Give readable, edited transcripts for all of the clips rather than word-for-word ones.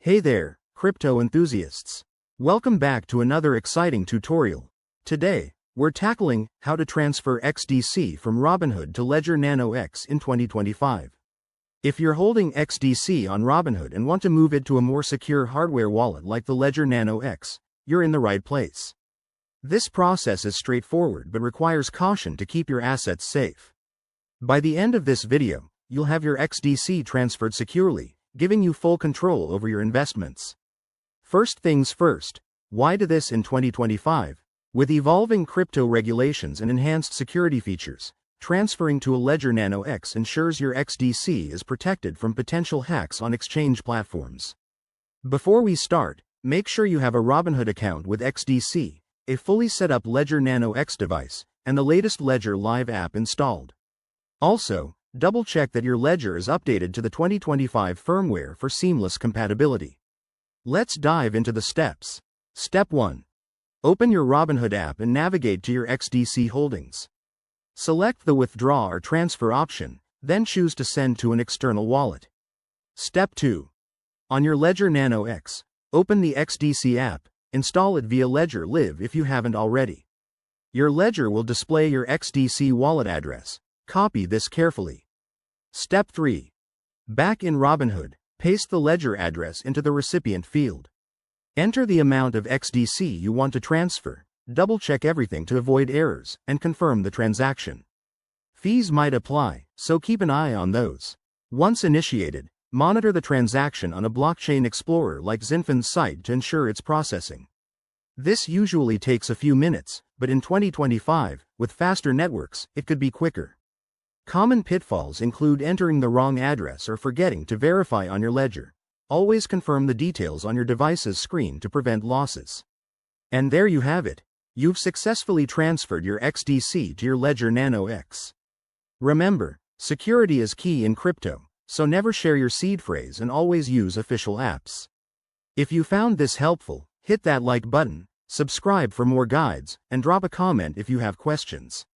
Hey there, crypto enthusiasts. Welcome back to another exciting tutorial. Today, we're tackling how to transfer XDC from Robinhood to Ledger Nano X in 2025. If you're holding XDC on Robinhood and want to move it to a more secure hardware wallet like the Ledger Nano X, you're in the right place. This process is straightforward but requires caution to keep your assets safe. By the end of this video, you'll have your XDC transferred securely, giving you full control over your investments. First things first, why do this in 2025? With evolving crypto regulations and enhanced security features, transferring to a Ledger Nano X ensures your XDC is protected from potential hacks on exchange platforms. Before we start, make sure you have a Robinhood account with XDC, a fully set-up Ledger Nano X device, and the latest Ledger Live app installed. Also, double-check that your Ledger is updated to the 2025 firmware for seamless compatibility. Let's dive into the steps. Step 1. Open your Robinhood app and navigate to your XDC holdings. Select the withdraw or transfer option, then choose to send to an external wallet. Step 2. On your Ledger Nano X, open the XDC app, install it via Ledger Live if you haven't already. Your Ledger will display your XDC wallet address. Copy this carefully. Step 3. Back in Robinhood, paste the Ledger address into the recipient field. Enter the amount of XDC you want to transfer, double-check everything to avoid errors, and confirm the transaction. Fees might apply, so keep an eye on those. Once initiated, monitor the transaction on a blockchain explorer like Zinfin's site to ensure its processing. This usually takes a few minutes, but in 2025, with faster networks, it could be quicker. Common pitfalls include entering the wrong address or forgetting to verify on your Ledger. Always confirm the details on your device's screen to prevent losses. And there you have it. You've successfully transferred your XDC to your Ledger Nano X. Remember, security is key in crypto, so never share your seed phrase and always use official apps. If you found this helpful, hit that like button, subscribe for more guides, and drop a comment if you have questions.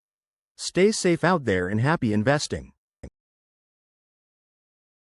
Stay safe out there and happy investing.